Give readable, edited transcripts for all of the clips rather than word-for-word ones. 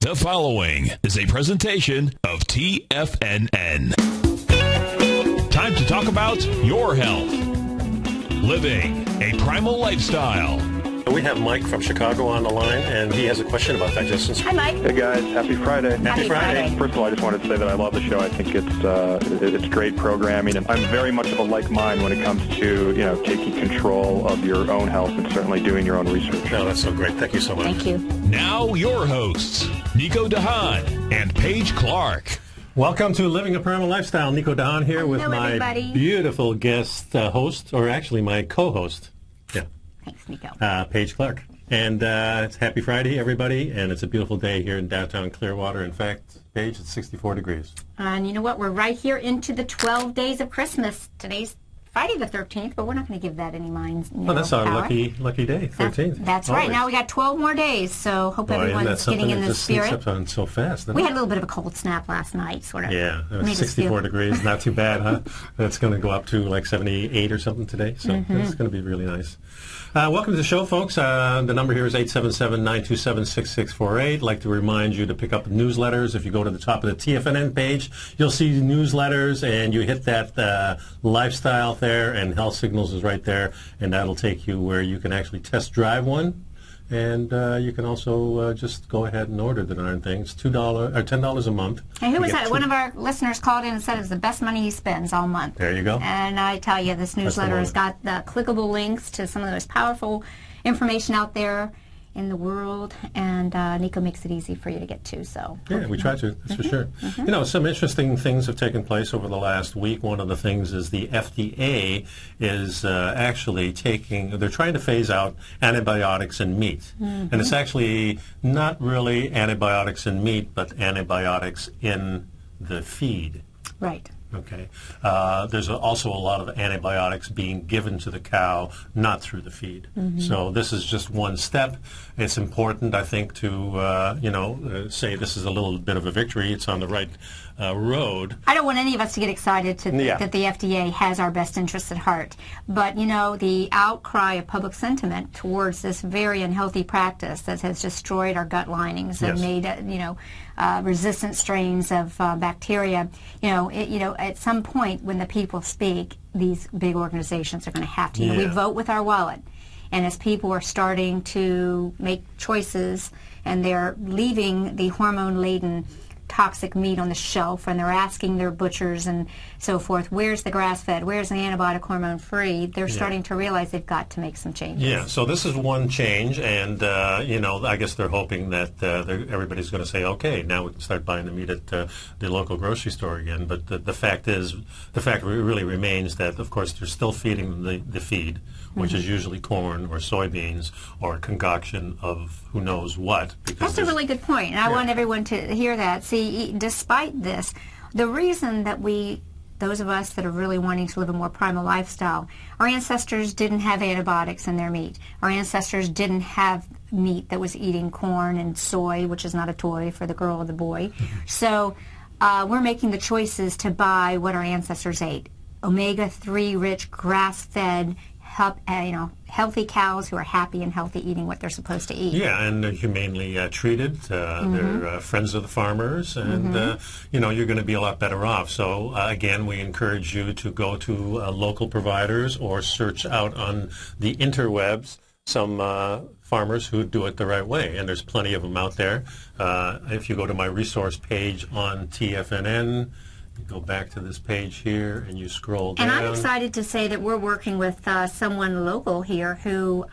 The following is a presentation of TFNN. Time to talk about your health. Living a primal lifestyle. We have Mike from Chicago on the line, and he has a question about digestion. Hi, Mike. Hey, guys. Happy Friday. Happy Friday. First of all, I just wanted to say that I love the show. I think it's great programming, and I'm very much of a like mind when it comes to, taking control of your own health and certainly doing your own research. No, that's so great. Thank you so much. Thank you. Now your hosts, Nico Haan and Paige Clarke. Welcome to Living a Primal Lifestyle. Nico Haan here with my everybody. beautiful guest host, or actually my co-host. Yeah. Thanks, Nico. Paige Clarke. And it's Happy Friday, everybody, and it's a beautiful day here in downtown Clearwater. In fact, Paige, it's 64 degrees. And you know what? We're right here into the 12 days of Christmas. Today's Friday the 13th, but we're not going to give that any mind. Well, that's our lucky day, 13th. That's right. Now we got 12 more days, so hope everyone's getting in the spirit. Sneaks up on so fast. We had a little bit of a cold snap last night, sort of. Yeah, it was 64 degrees. Not too bad, huh? It's going to go up to like 78 or something today, so it's going to be really nice. Welcome to the show, folks. The number here is 877-927-6648. I'd like to remind you to pick up newsletters. If you go to the top of the TFNN page, you'll see newsletters, and you hit that lifestyle there, and Health Signals is right there, and that'll take you where you can actually test drive one. And you can also just go ahead and order the darn things. $2 or $10 a month. And who was that? One of our listeners called in and said it's the best money he spends all month. There you go. And I tell you, this newsletter has got the clickable links to some of the most powerful information out there in the world, and Nico makes it easy for you to get to. So yeah, we try to. That's for sure. You know, some interesting things have taken place over the last week. One of the things is the FDA is actually they're trying to phase out antibiotics in meat, and it's actually not really antibiotics in meat, but antibiotics in the feed. Right. Okay. There's also a lot of antibiotics being given to the cow, not through the feed. So this is just one step. It's important, I think, to say this is a little bit of a victory. It's on the right road. I don't want any of us to get excited to think that the FDA has our best interests at heart. But, the outcry of public sentiment towards this very unhealthy practice that has destroyed our gut linings and made, resistant strains of bacteria, at some point when the people speak, these big organizations are going to have to. We vote with our wallet. And as people are starting to make choices and they're leaving the hormone-laden toxic meat on the shelf, and they're asking their butchers and so forth, where's the grass-fed, where's the antibiotic hormone-free, they're starting to realize they've got to make some changes. Yeah, so this is one change, and, I guess they're hoping that everybody's going to say, okay, now we can start buying the meat at the local grocery store again. But the fact really remains that, of course, they're still feeding the feed, which is usually corn or soybeans or a concoction of who knows what. That's a really good point, and I want everyone to hear that. See, despite this, the reason that those of us that are really wanting to live a more primal lifestyle, our ancestors didn't have antibiotics in their meat. Our ancestors didn't have meat that was eating corn and soy, which is not a toy for the girl or the boy. So we're making the choices to buy what our ancestors ate. Omega-3 rich, grass-fed, healthy cows who are happy and healthy eating what they're supposed to eat. Yeah, and they're humanely treated. They're friends of the farmers, and you're going to be a lot better off. So again, we encourage you to go to local providers or search out on the interwebs some farmers who do it the right way, and there's plenty of them out there. If you go to my resource page on TFNN, you go back to this page here and you scroll down. And I'm excited to say that we're working with someone local here who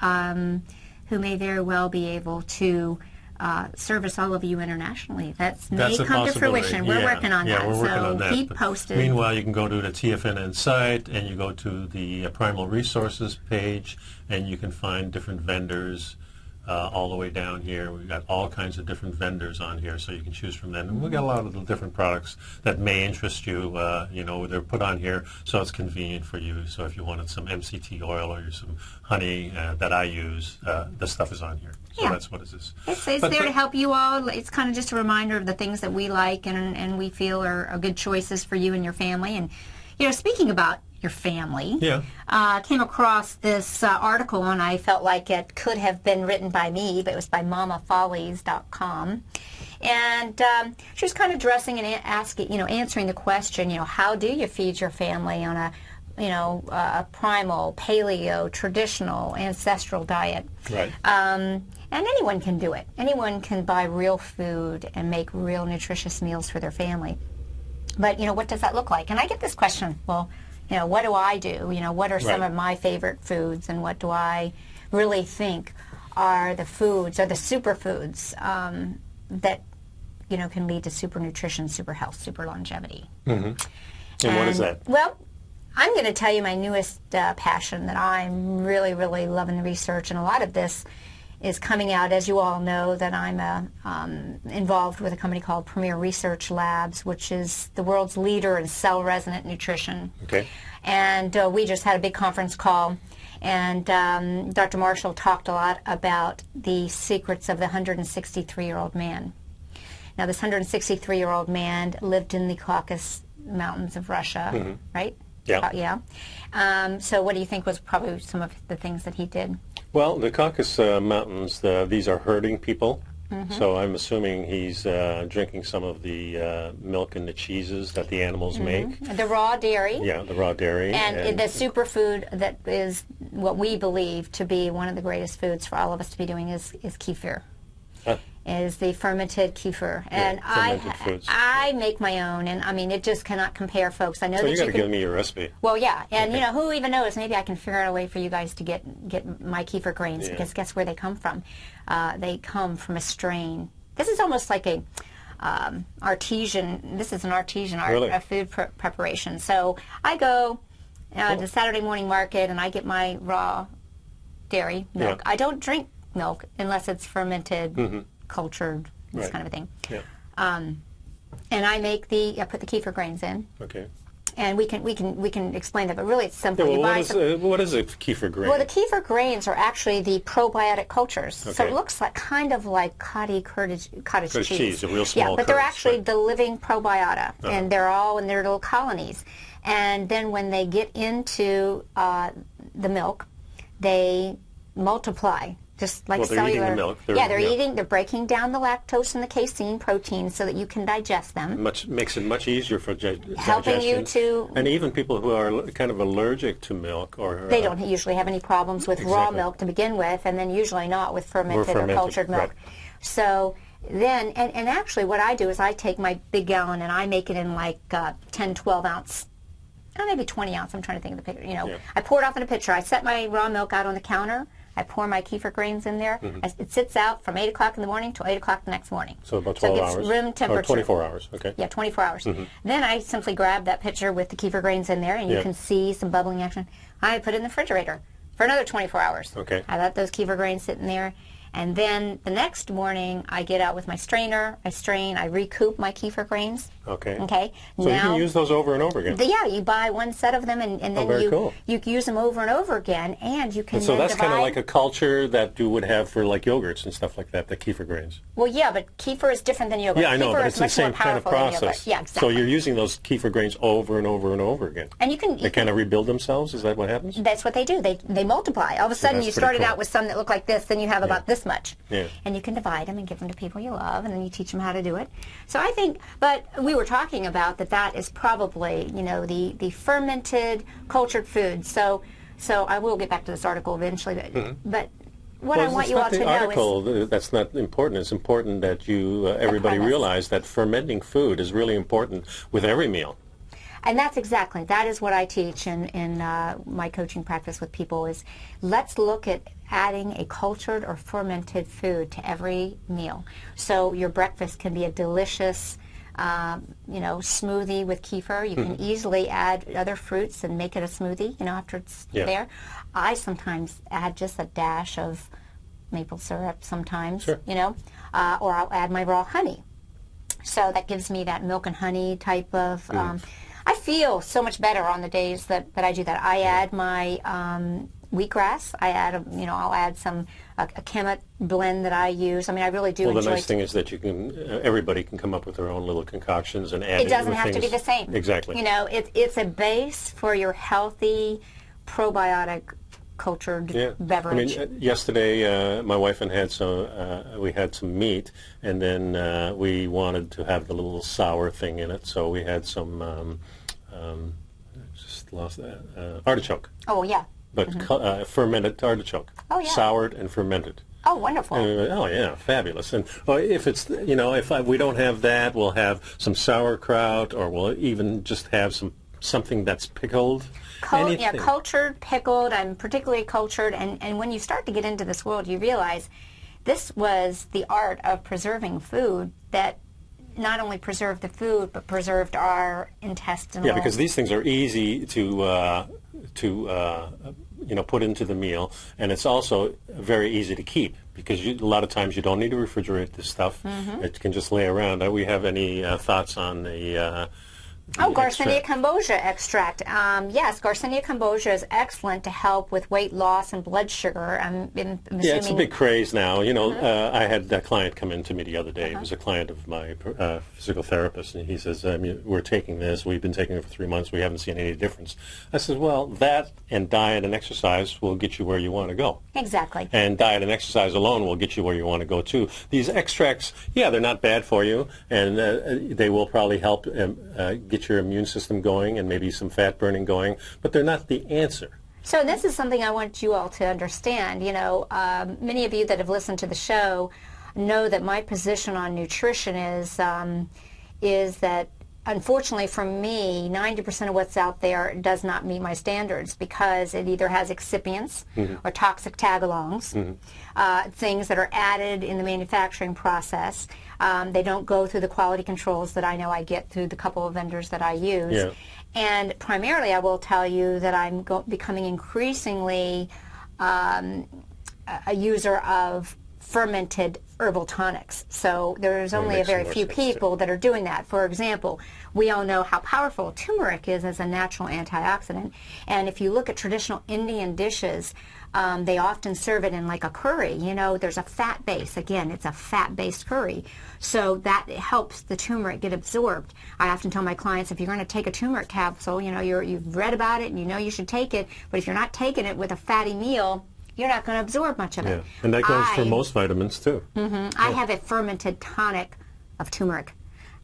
may very well be able to service all of you internationally. That's may come to fruition. We're working on that. We're working on that. Keep posted. Meanwhile, you can go to the TFNN site and you go to the Primal Resources page and you can find different vendors all the way down here. We've got all kinds of different vendors on here, so you can choose from them. And we've got a lot of the different products that may interest you. They're put on here so it's convenient for you. So if you wanted some MCT oil or some honey that I use, the stuff is on here. So that's what it is. It's there to help you all. It's kind of just a reminder of the things that we like and we feel are good choices for you and your family. And speaking about your family. Yeah. Came across this article, and I felt like it could have been written by me, but it was by mamafollies.com. And she was kind of addressing and asking, answering the question, how do you feed your family on a, a primal, paleo, traditional, ancestral diet? Right. And anyone can do it. Anyone can buy real food and make real nutritious meals for their family. But, what does that look like? And I get this question, well, what do I do? What are some of my favorite foods, and what do I really think are the foods, or the superfoods that, can lead to super nutrition, super health, super longevity? Mm-hmm. And what is that? Well, I'm going to tell you my newest passion that I'm really, really loving the research, and a lot of this is coming out, as you all know, that I'm involved with a company called Premier Research Labs, which is the world's leader in cell-resonant nutrition. Okay. And we just had a big conference call, and Dr. Marshall talked a lot about the secrets of the 163-year-old man. Now, this 163-year-old man lived in the Caucasus Mountains of Russia, right? Yeah. Yeah. So what do you think was probably some of the things that he did? Well, the Caucasus Mountains, these are herding people. So I'm assuming he's drinking some of the milk and the cheeses that the animals make. The raw dairy. Yeah, the raw dairy. And the superfood that is what we believe to be one of the greatest foods for all of us to be doing is kefir. Is the fermented kefir. And I make my own, and I mean, it just cannot compare, folks. I know so that you got to give me your recipe. Well, yeah, and who even knows? Maybe I can figure out a way for you guys to get my kefir grains, because guess where they come from? They come from a strain. This is almost like a artesian. This is an artesian food preparation. So I go to Saturday morning market, and I get my raw dairy milk. I don't drink milk unless it's fermented, cultured, this kind of a thing. Yeah. And I put the kefir grains in. Okay. And we can explain that, but really it's simple. Yeah, well, what is a kefir grain? Well, the kefir grains are actually the probiotic cultures. Okay. So it looks kind of like cottage cheese. A real small but they're actually the living probiota, and they're all in their little colonies. And then when they get into the milk, they multiply. Just like they're cellular. Eating the milk. They're breaking down the lactose and the casein protein so that you can digest them. Makes it much easier for helping digestion. You to. And even people who are kind of allergic to milk, or they don't usually have any problems with raw milk to begin with, and then usually not with fermented or cultured milk. Right. So then, and actually, what I do is I take my big gallon and I make it in like 10, 12 ounce. Maybe 20 ounce. I'm trying to think of the picture. I pour it off in a pitcher. I set my raw milk out on the counter. I pour my kefir grains in there. It sits out from 8 o'clock in the morning till 8 o'clock the next morning. So about 12 hours. So it gets room temperature. Or 24 hours, okay. Yeah, 24 hours. Then I simply grab that pitcher with the kefir grains in there, and you can see some bubbling action. I put it in the refrigerator for another 24 hours. Okay. I let those kefir grains sit in there. And then the next morning, I get out with my strainer, I strain, I recoup my kefir grains. Okay. Okay. So you can use those over and over again. Yeah, you buy one set of them, and then you use them over and over again, and you can. And so that's kind of like a culture that you would have for like yogurts and stuff like that, the kefir grains. Well, yeah, but kefir is different than yogurt. Yeah, I know, kefir but it's the same kind of process. Yeah, exactly. So you're using those kefir grains over and over and over again. And they kind of rebuild themselves. Is that what happens? That's what they do. They multiply. All of a sudden, you started out with some that look like this, then you have about this much. Yeah. And you can divide them and give them to people you love, and then you teach them how to do it. So I think, but we were talking about that is probably, the fermented, cultured food. So I will get back to this article eventually, but what I want you all to know is... That's not important. It's important that everybody realize that fermenting food is really important with every meal. And that is what I teach in my coaching practice with people is let's look at adding a cultured or fermented food to every meal. So your breakfast can be a delicious, smoothie with kefir. You can easily add other fruits and make it a smoothie, after it's there. I sometimes add just a dash of maple syrup sometimes, or I'll add my raw honey. So that gives me that milk and honey type of... I feel so much better on the days that I do that. I add my wheatgrass. I add, I'll add some a Kemet blend that I use. I mean, I really do. Well, enjoy the nice thing is that you can, everybody can come up with their own little concoctions and add. It doesn't have to be the same. Exactly. It's a base for your healthy, probiotic cultured beverage. I mean, yesterday my wife and we had some meat, and then we wanted to have the little sour thing in it, so we had some. Just lost that artichoke. Oh yeah. But fermented artichoke. Oh yeah. Soured and fermented. Oh, wonderful. Oh yeah, fabulous. And if it's if we don't have that, we'll have some sauerkraut, or we'll even just have something that's pickled. Cultured, pickled. I'm particularly cultured, and when you start to get into this world, you realize this was the art of preserving food that not only preserved the food, but preserved our intestinal. Yeah, because these things are easy to put into the meal, and it's also very easy to keep, because a lot of times you don't need to refrigerate this stuff. Mm-hmm. It can just lay around. Do we have any thoughts on the Garcinia cambogia extract. Yes, Garcinia cambogia is excellent to help with weight loss and blood sugar. I'm assuming. Yeah, it's a big craze now. I had a client come in to me the other day. It was a client of my physical therapist, and he says, we're taking this. We've been taking it for 3 months. We haven't seen any difference. I said, well, that and diet and exercise will get you where you want to go. Exactly. And diet and exercise alone will get you where you want to go, too. These extracts, they're not bad for you, and they will probably help get your immune system going and maybe some fat burning going, but they're not the answer. So this is something I want you all to understand. Many of you that have listened to the show know that my position on nutrition is that, unfortunately for me, 90% of what's out there does not meet my standards, because it either has excipients or toxic tag-alongs, things that are added in the manufacturing process. They don't go through the quality controls that I know I get through the couple of vendors that I use. Yeah. And primarily, I will tell you that I'm becoming increasingly a user of fermented herbal tonics. So there's only a very few people that are doing that. For example, we all know how powerful turmeric is as a natural antioxidant. And if you look at traditional Indian dishes, they often serve it in like a curry. There's a fat base. Again, it's a fat-based curry. So that helps the turmeric get absorbed. I often tell my clients, if you're going to take a turmeric capsule, you've read about it and you know you should take it, but if you're not taking it with a fatty meal, you're not going to absorb much of it. Yeah, and that goes for most vitamins, too. I have a fermented tonic of turmeric.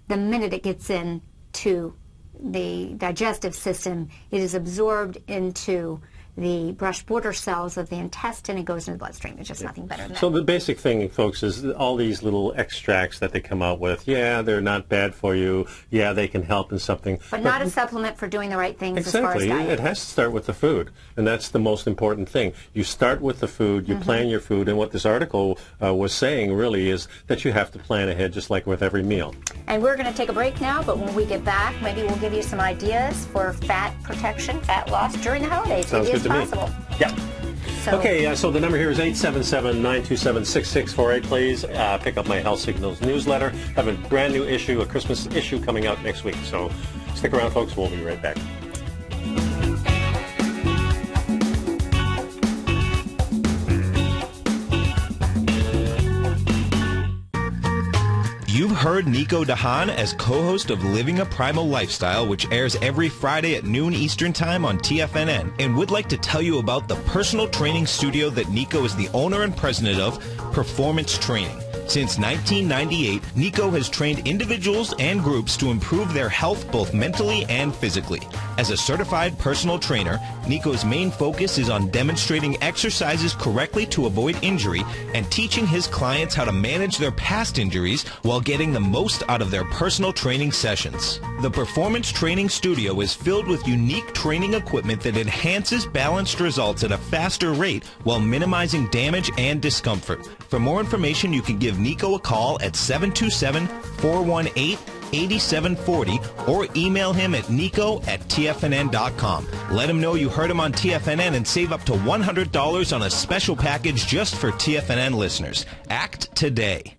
The minute it gets into the digestive system, it is absorbed into the brush border cells of the intestine and goes into the bloodstream. There's just nothing better than that. So the basic thing, folks, is all these little extracts that they come out with, they're not bad for you. Yeah, they can help in something. But not a supplement for doing the right things as far as diet. Exactly. It has to start with the food, and that's the most important thing. You start with the food, you plan your food, and what this article was saying really is that you have to plan ahead, just like with every meal. And we're going to take a break now, but when we get back, maybe we'll give you some ideas for fat protection, fat loss during the holidays. Sounds good to possible. me. Yeah. Okay, so the number here is 877-927-6648. Please pick up my Health Signals newsletter. I have a brand new issue, a Christmas issue coming out next week. So stick around, folks. We'll be right back. You've heard Nico Haan as co-host of Living a Primal Lifestyle, which airs every Friday at noon Eastern Time on TFNN, and would like to tell you about the personal training studio that Nico is the owner and president of, Performance Training. Since 1998, Nico has trained individuals and groups to improve their health both mentally and physically. As a certified personal trainer, Nico's main focus is on demonstrating exercises correctly to avoid injury and teaching his clients how to manage their past injuries while getting the most out of their personal training sessions. The Performance Training Studio is filled with unique training equipment that enhances balanced results at a faster rate while minimizing damage and discomfort. For more information, you can give Nico a call at 727-418-8740 or email him at nico@tfnn.com. Let him know you heard him on TFNN and save up to $100 on a special package just for TFNN listeners. Act today.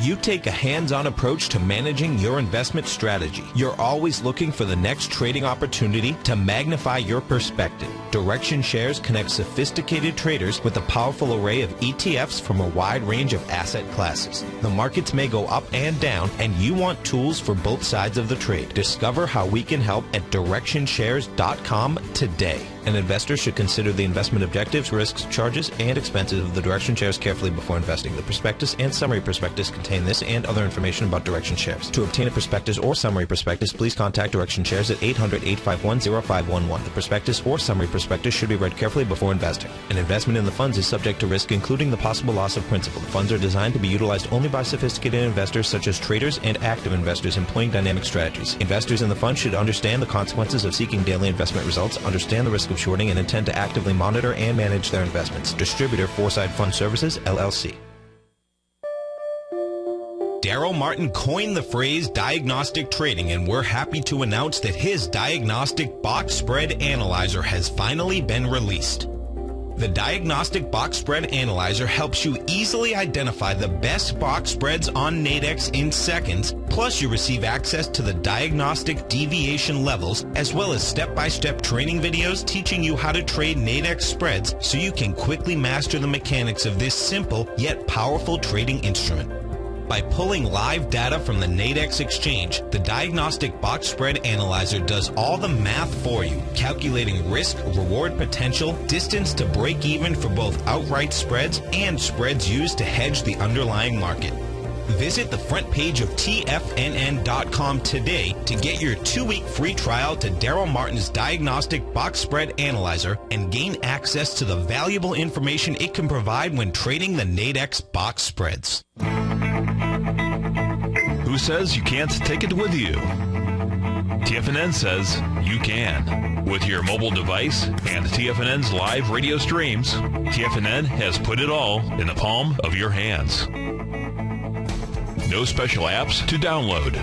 You take a hands-on approach to managing your investment strategy. You're always looking for the next trading opportunity to magnify your perspective. Direction Shares connects sophisticated traders with a powerful array of ETFs from a wide range of asset classes. The markets may go up and down, and you want tools for both sides of the trade. Discover how we can help at DirectionShares.com today. An investor should consider the investment objectives, risks, charges, and expenses of the Direction Shares carefully before investing. The prospectus and summary prospectus contain this and other information about Direction Shares. To obtain a prospectus or summary prospectus, please contact Direction Shares at 800-851-0511. The prospectus or summary prospectus should be read carefully before investing. An investment in the funds is subject to risk, including the possible loss of principal. The funds are designed to be utilized only by sophisticated investors such as traders and active investors employing dynamic strategies. Investors in the fund should understand the consequences of seeking daily investment results, understand the risk of shorting, and intend to actively monitor and manage their investments. Distributor, Foresight Fund Services, LLC. Daryl Martin coined the phrase diagnostic trading, and we're happy to announce that his diagnostic box spread analyzer has finally been released. The Diagnostic Box Spread Analyzer helps you easily identify the best box spreads on Nadex in seconds, plus you receive access to the diagnostic deviation levels, as well as step-by-step training videos teaching you how to trade Nadex spreads so you can quickly master the mechanics of this simple yet powerful trading instrument. By pulling live data from the Nadex exchange, the Diagnostic Box Spread Analyzer does all the math for you, calculating risk, reward potential, distance to break even for both outright spreads and spreads used to hedge the underlying market. Visit the front page of TFNN.com today to get your 2-week free trial to Daryl Martin's Diagnostic Box Spread Analyzer and gain access to the valuable information it can provide when trading the Nadex box spreads. Who says you can't take it with you? TFNN says you can. With your mobile device and TFNN's live radio streams, TFNN has put it all in the palm of your hands. No special apps to download.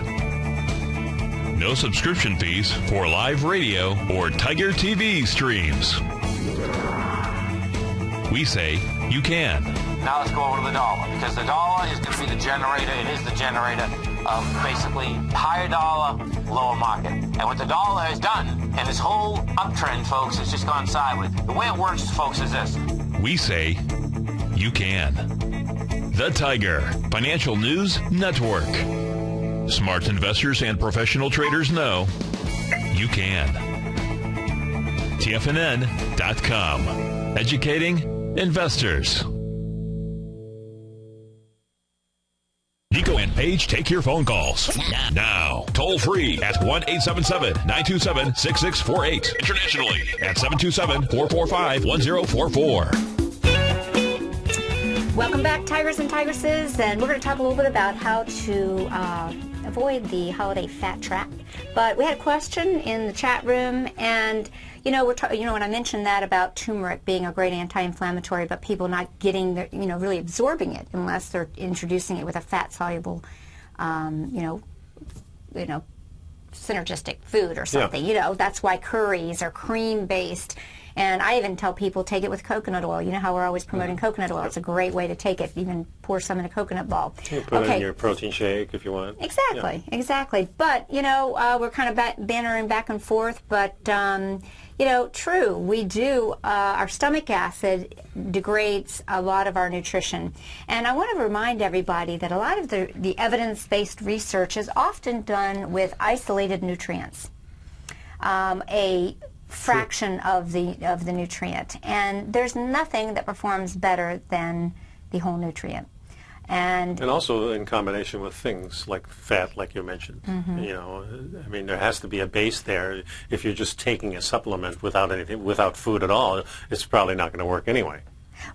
No subscription fees for live radio or Tiger TV streams. We say you can. Now let's go over to the dollar, because the dollar is going to be the generator. It is the generator of basically higher dollar, lower market. And what the dollar has done, and this whole uptrend, folks, has just gone sideways. The way it works, folks, is this. We say you can. The Tiger Financial News Network. Smart investors and professional traders know you can. TFNN.com. Educating investors. Nico and Paige take your phone calls now. Toll free at 1-877-927-6648. Internationally at 727-445-1044. Welcome back, Tigers and Tigresses, and we're going to talk a little bit about how to avoid the holiday fat trap. But we had a question in the chat room, and when I mentioned that about turmeric being a great anti-inflammatory, but people not getting really absorbing it unless they're introducing it with a fat-soluble, synergistic food or something. Yeah. That's why curries are cream-based. And I even tell people, take it with coconut oil. You know how we're always promoting coconut oil. It's a great way to take it. Even pour some in a coconut ball. You put it in your protein shake if you want. Exactly, exactly. But, we're kind of bantering back and forth. But, true, we do. Our stomach acid degrades a lot of our nutrition. And I want to remind everybody that a lot of the evidence-based research is often done with isolated nutrients. A fraction of the nutrient, and there's nothing that performs better than the whole nutrient. And also in combination with things like fat, like you mentioned. Mm-hmm. There has to be a base there. If you're just taking a supplement without food at all, it's probably not going to work anyway.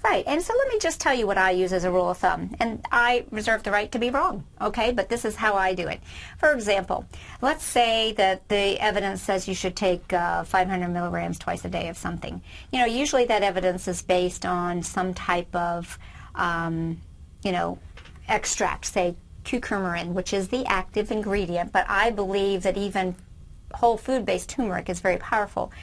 Right, and so let me just tell you what I use as a rule of thumb, and I reserve the right to be wrong, okay, but this is how I do it. For example, let's say that the evidence says you should take 500 milligrams twice a day of something. Usually that evidence is based on some type of, extract, say curcumin, which is the active ingredient, but I believe that even whole food-based turmeric is very powerful.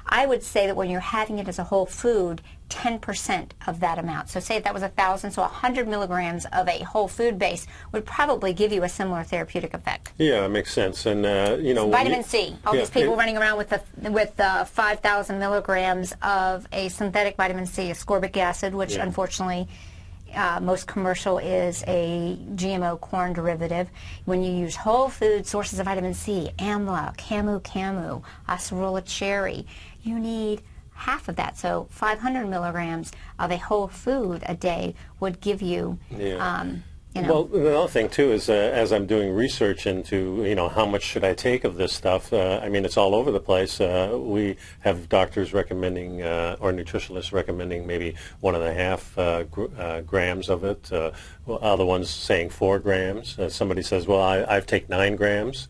I would say that when you're having it as a whole food, 10% of that amount. So say if that was 1,000, so 100 milligrams of a whole food base would probably give you a similar therapeutic effect. Yeah, it makes sense. And you know, vitamin C. All these people running around with 5,000 milligrams of a synthetic vitamin C, ascorbic acid, which unfortunately most commercial is a GMO corn derivative. When you use whole food sources of vitamin C, amla, camu, acerola cherry, you need half of that. So 500 milligrams of a whole food a day would give you, you know. Well, another thing too is as I'm doing research into, you know, how much should I take of this stuff, I mean, it's all over the place. We have doctors recommending, or nutritionists recommending maybe 1.5 grams of it. Other ones saying 4 grams. Somebody says, well, I take 9 grams.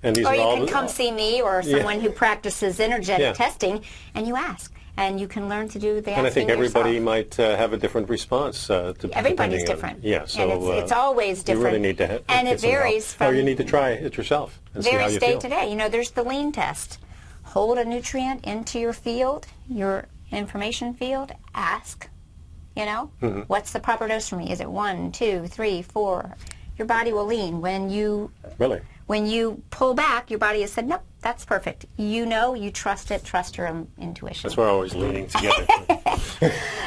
And these or are you all can come see me or someone who practices energetic testing, and you ask. And you can learn to do the asking. And I think everybody yourself. might have a different response. Everybody's different. So and it's always different. You really need to and it varies from... Or you need to try it yourself and see how you feel. Varies day to day. You know, there's the lean test. Hold a nutrient into your field, your information field, ask, you know, what's the proper dose for me? Is it 1, 2, 3, 4? Your body will lean. When you... Really? When you pull back, your body has said, nope, that's perfect. You know, you trust it, trust your own intuition. That's why we're always leaning together.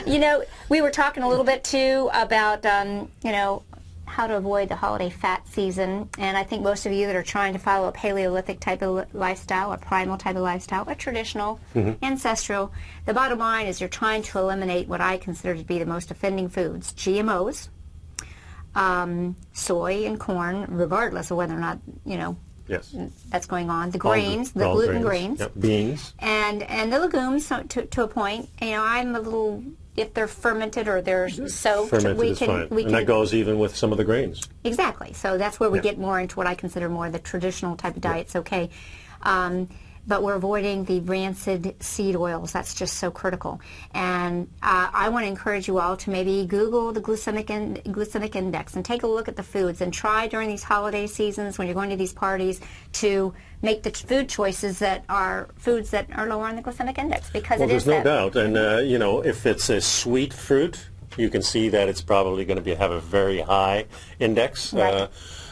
You know, we were talking a little bit, too, about, you know, how to avoid the holiday fat season. And I think most of you that are trying to follow a Paleolithic type of lifestyle, a primal type of lifestyle, a traditional, ancestral, the bottom line is you're trying to eliminate what I consider to be the most offending foods, GMOs, soy and corn, regardless of whether or not, you know, that's going on. The grains, the gluten grains. Beans. And the legumes, to a point. You know, I'm a little, if they're fermented or they're soaked, fermented is fine. And that goes even with some of the grains. Exactly. So that's where we get more into what I consider more the traditional type of diets, okay. But we're avoiding the rancid seed oils. That's just so critical. And I want to encourage you all to maybe Google the glycemic index and take a look at the foods and try during these holiday seasons when you're going to these parties to make the food choices that are foods that are lower on the glycemic index, because there's no doubt. And, you know, if it's a sweet fruit, you can see that it's probably going to have a very high index. Right.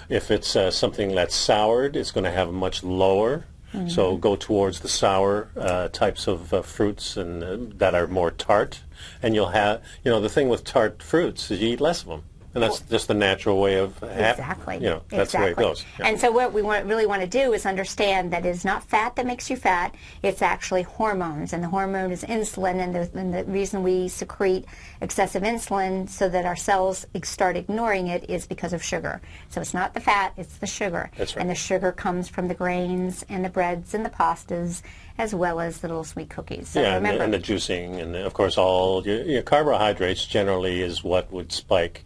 If it's something that's soured, it's going to have a much lower. So go towards the sour types of fruits and that are more tart, and you'll have, you know, the thing with tart fruits is you eat less of them, and that's just the natural way of exactly. You know, that's the way it goes. Yeah. And so what we really want to do is understand that it's not fat that makes you fat; it's actually hormones, and the hormone is insulin, and the reason we secrete excessive insulin so that our cells start ignoring it is because of sugar. So it's not the fat, it's the sugar. That's right. And the sugar comes from the grains and the breads and the pastas, as well as the little sweet cookies. So remember, and the juicing, and of course all your carbohydrates generally is what would spike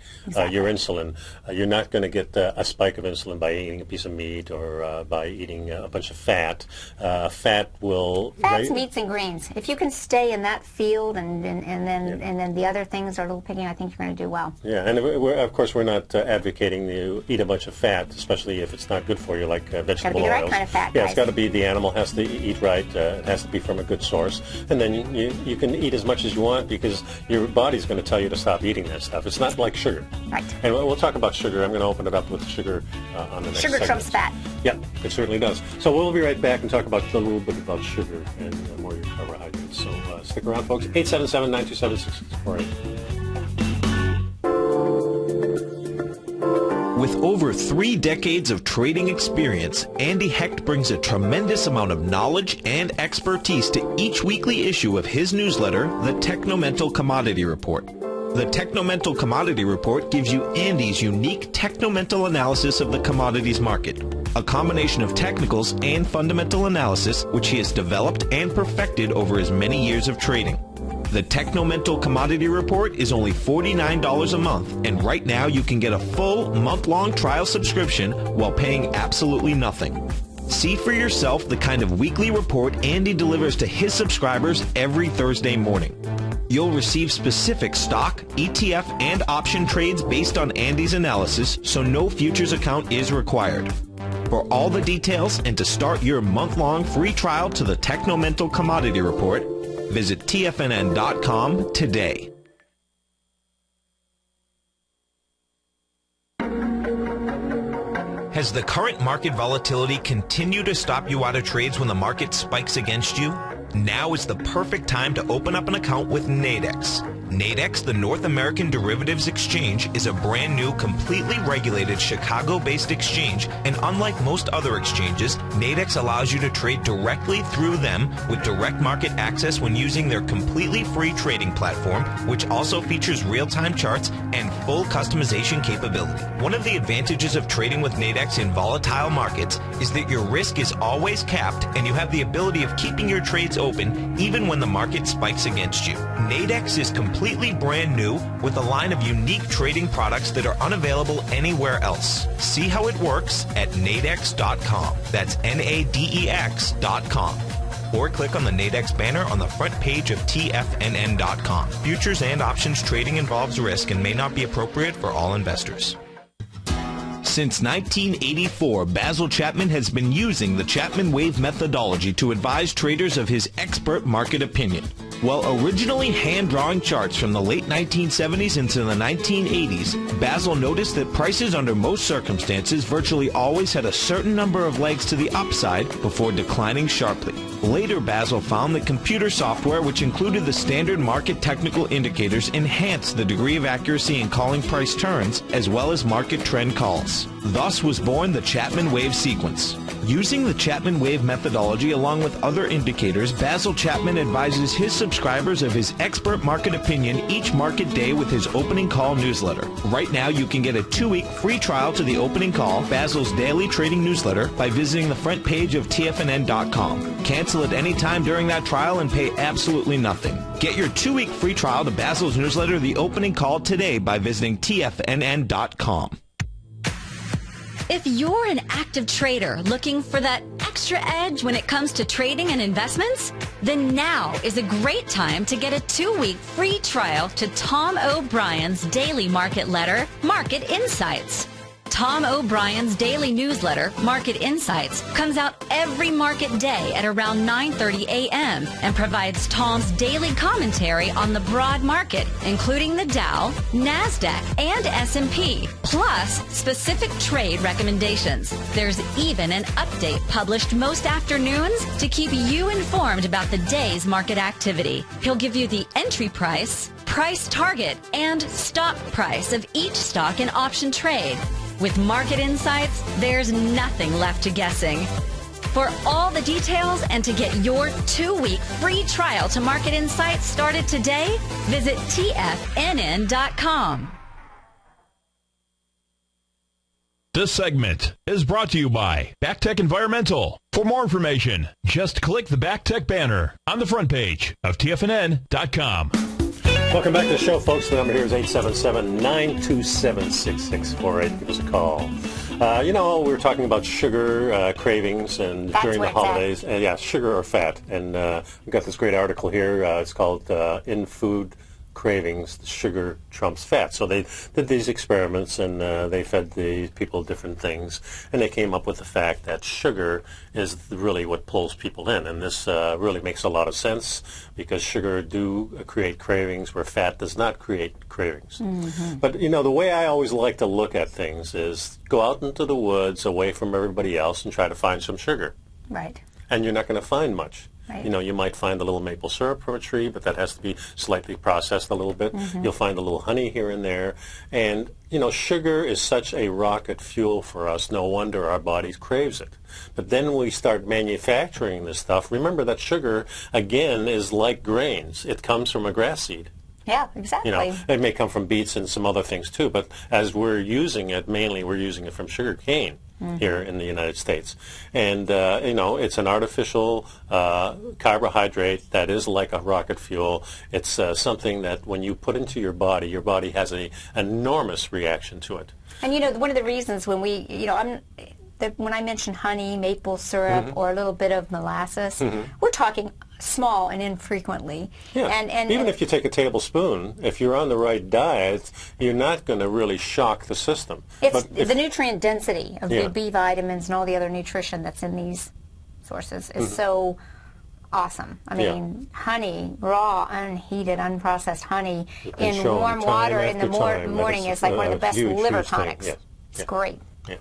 your insulin. You're not going to get a spike of insulin by eating a piece of meat or by eating a bunch of fat. Fats, meats, and grains. If you can stay in that field, and then the other things are a little picky, I think you're going to do well. Yeah, and of course we're not advocating you eat a bunch of fat, especially if it's not good for you, like vegetable oils. Got to be the right kind of fat, Yeah, it's got to be, the animal has to eat right. It has to be from a good source. And then you can eat as much as you want, because your body's going to tell you to stop eating that stuff. It's not like sugar. Right. And we'll talk about sugar. I'm going to open it up with sugar on the next segment. Sugar trumps fat. Yeah, it certainly does. So we'll be right back and talk about a little bit about sugar and more of your carbohydrates. So stick around, folks. 877-927-6648. With over 3 decades of trading experience, Andy Hecht brings a tremendous amount of knowledge and expertise to each weekly issue of his newsletter, the Technomental Commodity Report. The Technomental Commodity Report gives you Andy's unique technomental analysis of the commodities market, a combination of technicals and fundamental analysis which he has developed and perfected over his many years of trading. The Technomental Commodity Report is only $49 a month, and right now you can get a full month-long trial subscription while paying absolutely nothing. See for yourself the kind of weekly report Andy delivers to his subscribers every Thursday morning. You'll receive specific stock, ETF, and option trades based on Andy's analysis, so no futures account is required. For all the details and to start your month-long free trial to the Technomental Commodity Report, visit TFNN.com today. Has the current market volatility continued to stop you out of trades when the market spikes against you? Now is the perfect time to open up an account with Nadex. Nadex, the North American Derivatives Exchange, is a brand new, completely regulated Chicago-based exchange, and unlike most other exchanges, Nadex allows you to trade directly through them with direct market access when using their completely free trading platform, which also features real-time charts and full customization capability. One of the advantages of trading with Nadex in volatile markets is that your risk is always capped and you have the ability of keeping your trades open even when the market spikes against you. Nadex is completely brand new with a line of unique trading products that are unavailable anywhere else. See how it works at nadex.com. That's NADEX.com. Or click on the Nadex banner on the front page of TFNN.com. Futures and options trading involves risk and may not be appropriate for all investors. Since 1984, Basil Chapman has been using the Chapman Wave methodology to advise traders of his expert market opinion. While originally hand-drawing charts from the late 1970s into the 1980s, Basil noticed that prices under most circumstances virtually always had a certain number of legs to the upside before declining sharply. Later, Basil found that computer software, which included the standard market technical indicators, enhanced the degree of accuracy in calling price turns, as well as market trend calls. Thus was born the Chapman Wave sequence. Using the Chapman Wave methodology along with other indicators, Basil Chapman advises his subscribers of his expert market opinion each market day with his opening call newsletter. Right now, you can get a 2-week free trial to the opening call, Basil's daily trading newsletter, by visiting the front page of TFNN.com. Cancel at any time during that trial and pay absolutely nothing. Get your 2-week free trial to Basil's newsletter, The Opening Call, today by visiting TFNN.com. If you're an active trader looking for that extra edge when it comes to trading and investments, then now is a great time to get a 2-week free trial to Tom O'Brien's daily market letter, Market Insights. Tom O'Brien's daily newsletter, Market Insights, comes out every market day at around 9:30 a.m. and provides Tom's daily commentary on the broad market, including the Dow, NASDAQ, and S&P, plus specific trade recommendations. There's even an update published most afternoons to keep you informed about the day's market activity. He'll give you the entry price, price target, and stop price of each stock in option trade. With Market Insights, there's nothing left to guessing. For all the details and to get your 2-week free trial to Market Insights started today, visit TFNN.com. This segment is brought to you by BackTech Environmental. For more information, just click the BackTech banner on the front page of TFNN.com. Welcome back to the show, folks. The number here is 877-927-6648. Give us a call. We were talking about sugar cravings and during the holidays. Yeah, sugar or fat. And we've got this great article here. It's called In Food Cravings, Sugar Trumps Fat. So they did these experiments and they fed the people different things, and they came up with the fact that sugar is really what pulls people in. And this really makes a lot of sense because sugar do create cravings where fat does not create cravings. Mm-hmm. But the way I always like to look at things is go out into the woods away from everybody else and try to find some sugar. Right. And you're not going to find much. Right. You might find a little maple syrup from a tree, but that has to be slightly processed a little bit. Mm-hmm. You'll find a little honey here and there. And, sugar is such a rocket fuel for us. No wonder our bodies craves it. But then we start manufacturing this stuff. Remember that sugar, again, is like grains. It comes from a grass seed. Yeah, exactly. It may come from beets and some other things too, but as we're using it, mainly we're using it from sugar cane. Mm-hmm. Here in the United States. And, it's an artificial carbohydrate that is like a rocket fuel. It's something that when you put into your body has an enormous reaction to it. And, one of the reasons when we, when I mention honey, maple syrup, mm-hmm. or a little bit of molasses, mm-hmm. we're talking small and infrequently. Yeah. And even if you take a tablespoon, if you're on the right diet, you're not going to really shock the system. It's the nutrient density of the B vitamins and all the other nutrition that's in these sources is so awesome. I mean, honey, raw, unheated, unprocessed honey in warm water in the morning is like one of the best liver tonics. Yes. It's great. Yeah.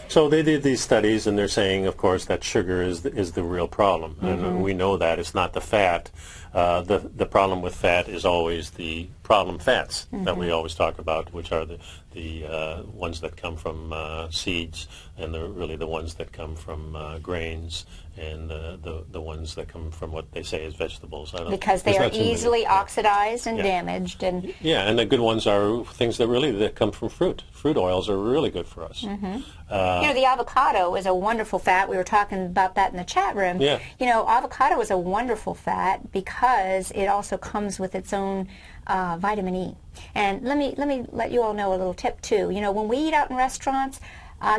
So they did these studies, and they're saying, of course, that sugar is the real problem, and we know that it's not the fat. The problem with fat is always the problem fats that we always talk about, which are the ones that come from seeds, and they're really the ones that come from grains, and the ones that come from what they say is vegetables. Because they are easily oxidized and damaged. And and the good ones are things that come from fruit. Fruit oils are really good for us. The avocado is a wonderful fat. We were talking about that in the chat room. Yeah. Avocado is a wonderful fat because it also comes with its own vitamin E. And let me let you all know a little tip too. When we eat out in restaurants,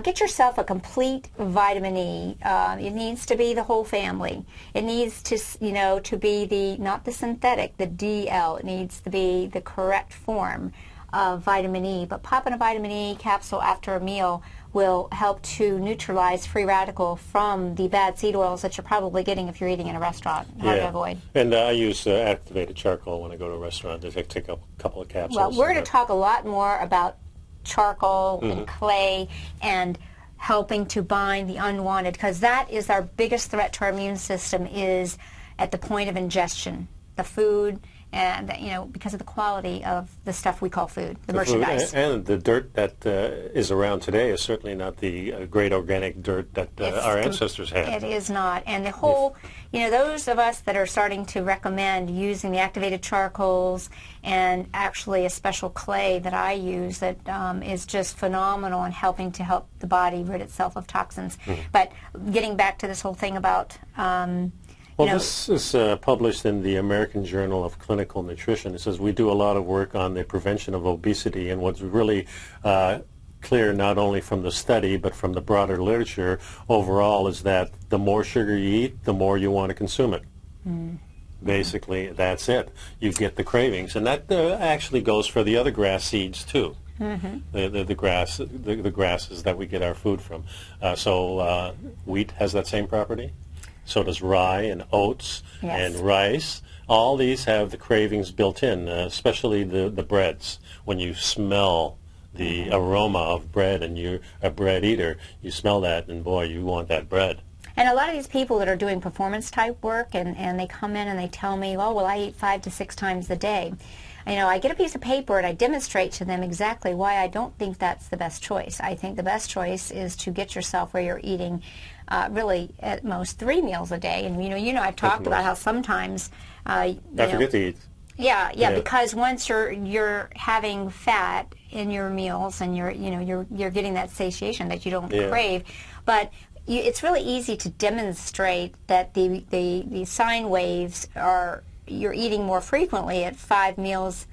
get yourself a complete vitamin E. It needs to be the whole family. It needs to, to be not the synthetic, the DL. It needs to be the correct form of vitamin E. But popping a vitamin E capsule after a meal will help to neutralize free radical from the bad seed oils that you're probably getting if you're eating in a restaurant. Hard to avoid. And I use activated charcoal when I go to a restaurant. I take a couple of capsules. Well, we're going to talk a lot more about charcoal and clay and helping to bind the unwanted, because that is our biggest threat to our immune system, is at the point of ingestion, the food, and because of the quality of the stuff we call food, the merchandise. And the dirt that is around today is certainly not the great organic dirt that our ancestors had. It is not. And the whole, those of us that are starting to recommend using the activated charcoals and actually a special clay that I use that is just phenomenal in helping to help the body rid itself of toxins. But getting back to this whole thing about this is published in the American Journal of Clinical Nutrition. It says we do a lot of work on the prevention of obesity, and what's really clear not only from the study but from the broader literature overall is that the more sugar you eat, the more you want to consume it. Basically, that's it. You get the cravings, and that actually goes for the other grass seeds too. The grasses that we get our food from. So wheat has that same property. So does rye and oats and rice. All these have the cravings built in, especially the breads. When you smell the aroma of bread and you're a bread eater, you smell that and boy, you want that bread. And a lot of these people that are doing performance type work and they come in and they tell me, I eat 5 to 6 times a day. I get a piece of paper and I demonstrate to them exactly why I don't think that's the best choice. I think the best choice is to get yourself where you're eating really at most 3 meals a day. And I've talked about how sometimes I forget to eat. Yeah, because once you're having fat in your meals and you're getting that satiation that you don't crave, but it's really easy to demonstrate that the sine waves you're eating more frequently at 5 meals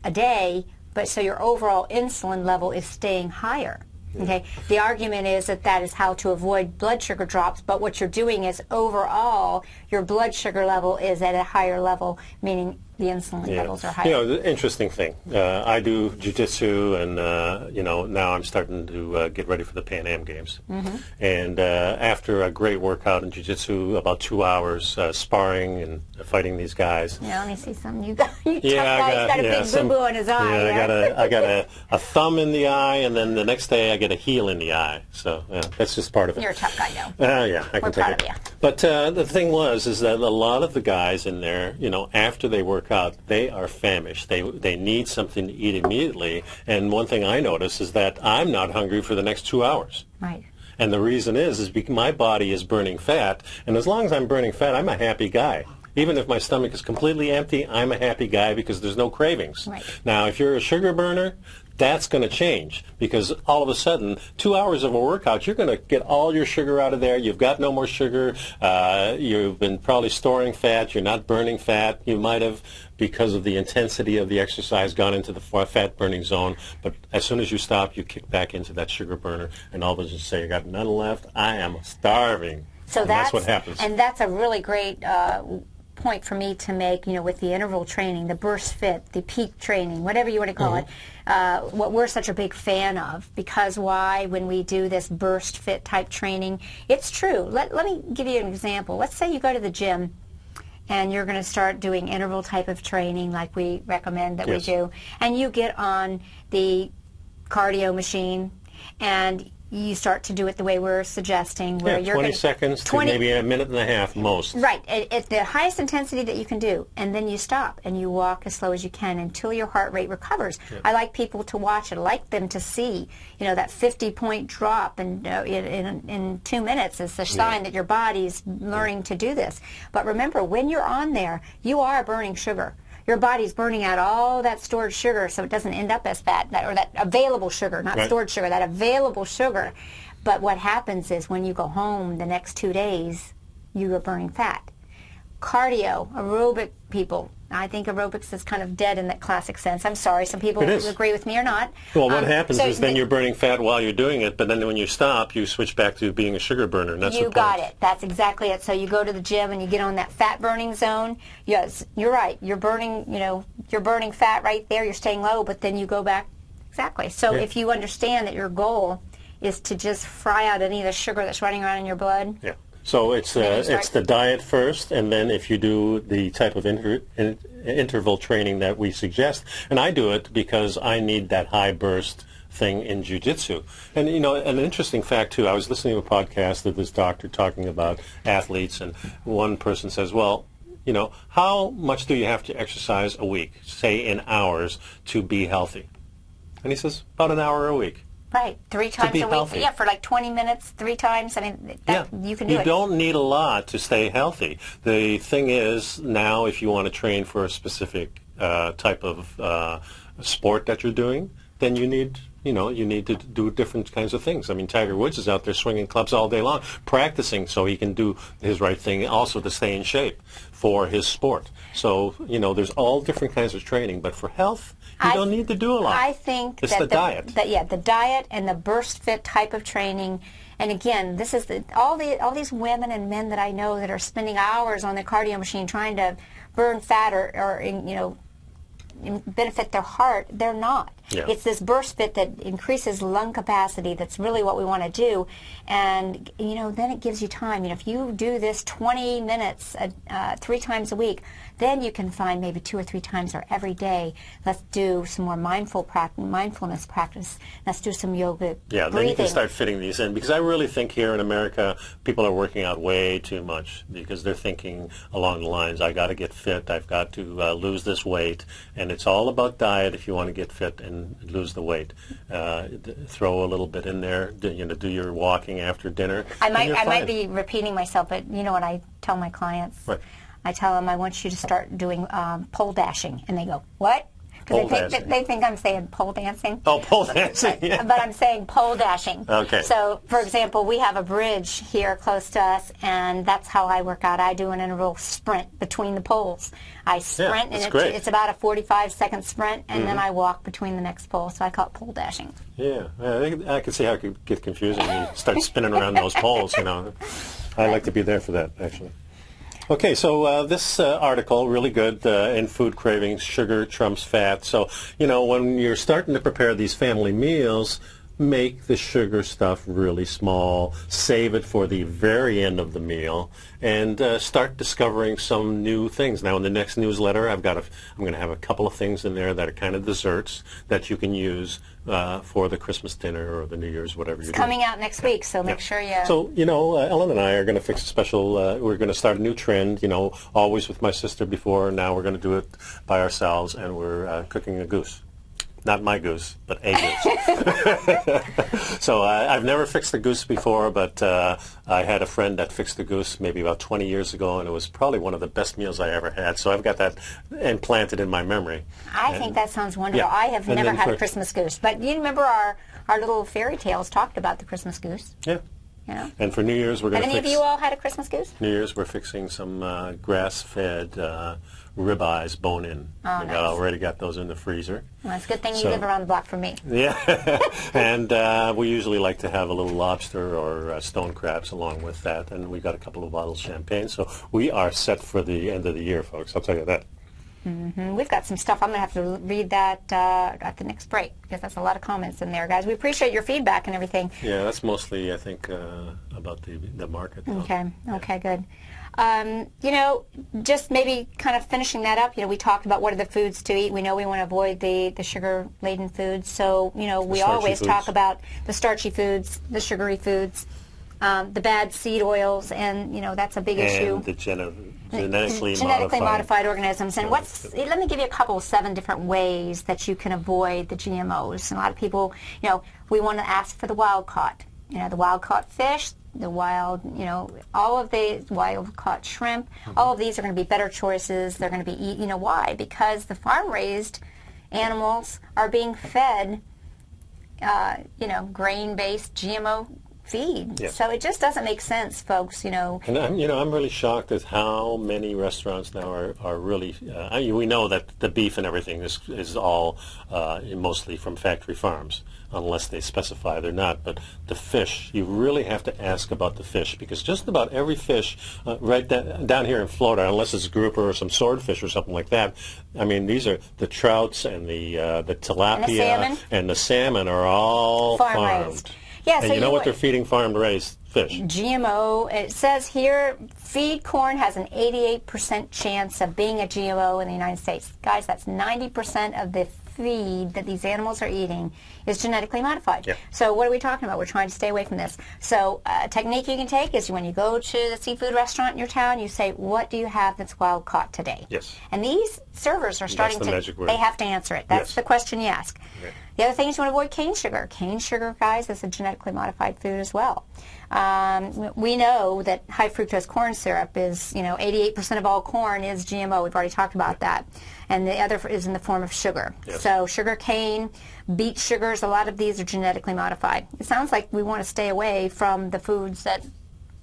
a day, but so your overall insulin level is staying higher. Okay, the argument is that is how to avoid blood sugar drops, but what you're doing is overall your blood sugar level is at a higher level, meaning the insulin levels are higher. The interesting thing, I do jiu-jitsu, and now I'm starting to get ready for the Pan Am Games. And after a great workout in jiu-jitsu, about 2 hours sparring and fighting these guys. Yeah, let me see something. You got a big boo-boo in his eye. Yeah, I got a thumb in the eye, and then the next day I get a heel in the eye. So that's just part of it. You're a tough guy, though. I can take it. Of you. But the thing is that a lot of the guys in there, after they work out, they are famished. They need something to eat immediately. And one thing I notice is that I'm not hungry for the next 2 hours. Right. And the reason is because my body is burning fat, and as long as I'm burning fat, I'm a happy guy. Even if my stomach is completely empty, I'm a happy guy because there's no cravings. Right. Now, if you're a sugar burner, that's going to change, because all of a sudden, 2 hours of a workout, you're going to get all your sugar out of there. You've got no more sugar. You've been probably storing fat. You're not burning fat. You might have, because of the intensity of the exercise, gone into the fat burning zone. But as soon as you stop, you kick back into that sugar burner, and all of a sudden you say, you got none left. I am starving. So that's what happens. And that's a really great point for me to make, with the interval training, the burst fit, the peak training, whatever you want to call it, what we're such a big fan of. Because why? When we do this burst fit type training, it's true. Let me give you an example. Let's say you go to the gym and you're going to start doing interval type of training like we recommend that we do, and you get on the cardio machine and you start to do it the way we're suggesting, where you're 20 seconds to maybe a minute and a half most. Right, at the highest intensity that you can do, and then you stop and you walk as slow as you can until your heart rate recovers. I like people to watch it. I like them to see, that 50-point drop in 2 minutes is the sign that your body's learning to do this. But remember, when you're on there, you are burning sugar. Your body's burning out all that stored sugar so it doesn't end up as fat, or that available sugar, not stored sugar, that available sugar. But what happens is when you go home the next 2 days, you are burning fat. Cardio, aerobic people, I think aerobics is kind of dead in that classic sense. I'm sorry, some people agree with me or not. Well, what happens is then you're burning fat while you're doing it, but then when you stop, you switch back to being a sugar burner. And that's you got it. That's exactly it. So you go to the gym and you get on that fat burning zone. Yes, you're right. You're burning, you're burning fat right there. You're staying low, but then you go back. Exactly. So if you understand that your goal is to just fry out any of the sugar that's running around in your blood. Yeah. So it's the diet first, and then if you do the type of interval training that we suggest, and I do it because I need that high burst thing in jiu-jitsu. And an interesting fact too, I was listening to a podcast of this doctor talking about athletes, and one person says, well, how much do you have to exercise a week, say in hours, to be healthy? And he says, about an hour a week. Right, 3 times a week. Healthy. Yeah, for like 20 minutes, 3 times. I mean, you can do it. You don't need a lot to stay healthy. The thing is, now if you want to train for a specific type of sport that you're doing, then you need to do different kinds of things. I mean, Tiger Woods is out there swinging clubs all day long, practicing so he can do his right thing, also to stay in shape for his sport. So, there's all different kinds of training, but for health, you don't need to do a lot. I think it's the diet. The diet and the burst fit type of training. And again, this is all these women and men that I know that are spending hours on the cardio machine trying to burn fat or benefit their heart. They're not. Yeah. It's this burst fit that increases lung capacity. That's really what we want to do. And, then it gives you time. If you do this 20 minutes 3 times a week, then you can find maybe 2 or 3 times or every day. Let's do some more mindfulness practice. Let's do some yoga. Yeah, breathing. Then you can start fitting these in. Because I really think here in America, people are working out way too much because they're thinking along the lines, I got to get fit, I've got to lose this weight. And it's all about diet if you want to get fit and lose the weight. Throw a little bit in there, do your walking after dinner. I might be repeating myself, but you know what I tell my clients? Right. I tell them I want you to start doing pole dashing, and they go, what? Because they think I'm saying pole dancing. Oh, pole dancing. Yeah. But I'm saying pole dashing. Okay. So, for example, we have a bridge here close to us, and that's how I work out. I do an interval sprint between the poles. I sprint, and it's about a 45-second sprint, and then I walk between the next pole. So I call it pole dashing. Yeah, I can see how it could get confusing when you start spinning around those poles. I like to be there for that, actually. Okay, so this article, really good, in Food Cravings, Sugar Trumps Fat. So, when you're starting to prepare these family meals, make the sugar stuff really small, save it for the very end of the meal, and start discovering some new things. Now, in the next newsletter, I'm going to have a couple of things in there that are kind of desserts that you can use for the Christmas dinner or the New Year's, whatever you're doing. It's coming out next week, so make sure you... So, Ellen and I are going to fix a special, we're going to start a new trend, always with my sister before, now we're going to do it by ourselves, and we're cooking a goose. Not my goose, but a goose. So I've never fixed a goose before, but I had a friend that fixed a goose maybe about 20 years ago, and it was probably one of the best meals I ever had. So I've got that implanted in my memory. I think that sounds wonderful. Yeah. I have never had a Christmas goose. But you remember our little fairy tales talked about the Christmas goose? Yeah. Yeah. And for New Year's, we're going to Have any of you all had a Christmas goose? New Year's, we're fixing some grass-fed ribeyes bone-in. Oh, We nice. already got those in the freezer. Well, it's a good thing you live around the block from me. Yeah, and we usually like to have a little lobster or stone crabs along with that, and we got a couple of bottles of champagne, so we are set for the end of the year, folks. I'll tell you that. Mm-hmm. We've got some stuff. I'm going to have to read that at the next break because that's a lot of comments in there, guys. We appreciate your feedback and everything. Yeah, that's mostly, I think, about the market, though. Okay, good. You know, just maybe kind of finishing that up, you know, we talked about what are the foods to eat. We know we want to avoid the sugar-laden foods. So, you know, we always talk about the starchy foods, the sugary foods, the bad seed oils, and, you know, that's a big issue. And the genetically modified organisms. And let me give you a couple of 7 different ways that you can avoid the GMOs. And a lot of people, you know, we want to ask for the wild-caught. You know, the wild-caught fish, the wild, you know, all of the wild-caught shrimp, all of these are going to be better choices. They're going to be, you know, why? Because the farm-raised animals are being fed, you know, grain-based GMO feed. Yeah. So it just doesn't make sense, folks, you know. And I'm really shocked at how many restaurants now are really, I mean, we know that the beef and everything is all mostly from factory farms, unless they specify they're not. But the fish, you really have to ask about the fish, because just about every fish down here in Florida, unless it's grouper or some swordfish or something like that, I mean, these are the trouts and the tilapia and the salmon are all farmed. Yeah, and so you know what they're feeding farm-raised fish? GMO. It says here, feed corn has an 88% chance of being a GMO in the United States. Guys, that's 90% of the feed that these animals are eating is genetically modified. Yeah. So what are we talking about? We're trying to stay away from this. So a technique you can take is when you go to the seafood restaurant in your town, you say, what do you have that's wild caught today? Yes. And these servers are starting they have to answer it. That's the question you ask. Okay. The other thing is you want to avoid cane sugar. Cane sugar, guys, is a genetically modified food as well. We know that high fructose corn syrup is, you know, 88% of all corn is GMO. We've already talked about that. And the other is in the form of sugar. Yes. So sugar cane, beet sugars, a lot of these are genetically modified. It sounds like we want to stay away from the foods that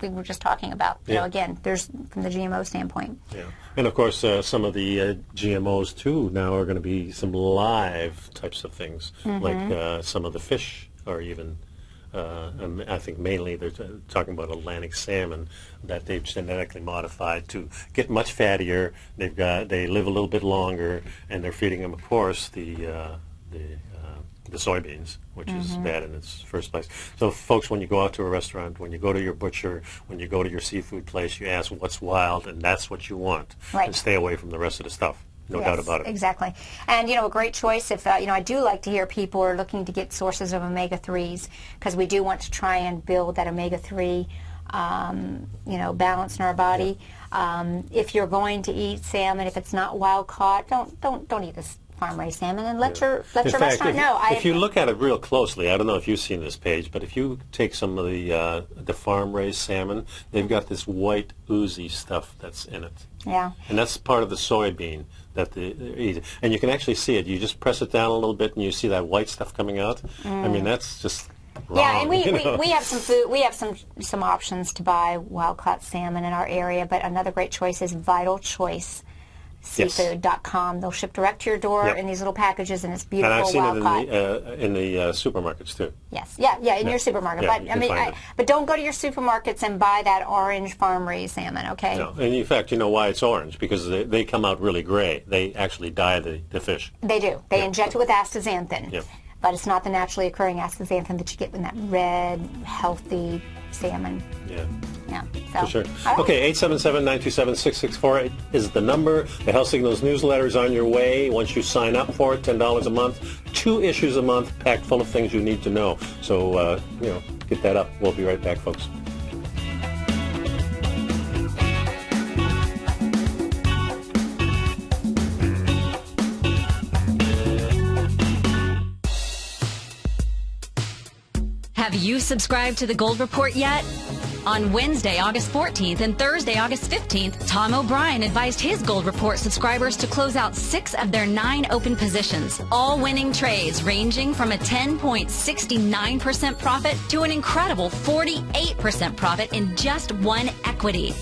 we were just talking about. You know, again, there's from the GMO standpoint. Yeah. And of course, some of the GMOs too now are going to be some live types of things, like some of the fish are even. I think mainly they're talking about Atlantic salmon that they've genetically modified to get much fattier. They live a little bit longer, and they're feeding them, of course, the soybeans, which is bad in its first place. So, folks, when you go out to a restaurant, when you go to your butcher, when you go to your seafood place, you ask what's wild, and that's what you want, and stay away from the rest of the stuff. No doubt about it. Exactly. And, you know, a great choice if, you know, I do like to hear people are looking to get sources of omega-3s because we do want to try and build that omega-3, you know, balance in our body. Yeah. If you're going to eat salmon, if it's not wild caught, don't eat this farm-raised salmon, and let your restaurant know. If you look at it real closely, I don't know if you've seen this page, but if you take some of the farm-raised salmon, they've got this white oozy stuff that's in it. Yeah. And that's part of the soybean that they eat. And you can actually see it. You just press it down a little bit, and you see that white stuff coming out. I mean, that's just wrong. Yeah, and we have some food. We have some options to buy wild-caught salmon in our area, but another great choice is Vital Choice. Seafood.com. They'll ship direct to your door in these little packages, and it's beautiful. And I've seen wild-caught. it in the supermarkets too. Yes, in your supermarket. Yeah, but I mean, but don't go to your supermarkets and buy that orange farm-raised salmon. Okay. No, and in fact, you know why it's orange? Because they come out really gray. They actually dye the fish. They do. They inject it with astaxanthin. Yep. But it's not the naturally occurring astaxanthin that you get in that red, healthy salmon. Yeah. Yeah. So, for sure. Okay, 877-927-6648 is the number. The Health Signals newsletter is on your way. Once you sign up for it, $10 a month, 2 issues a month, packed full of things you need to know. So, you know, get that up. We'll be right back, folks. Have you subscribed to the Gold Report yet? On Wednesday, August 14th and Thursday, August 15th, Tom O'Brien advised his Gold Report subscribers to close out 6 of their 9 open positions, all winning trades ranging from a 10.69% profit to an incredible 48% profit in just one equity.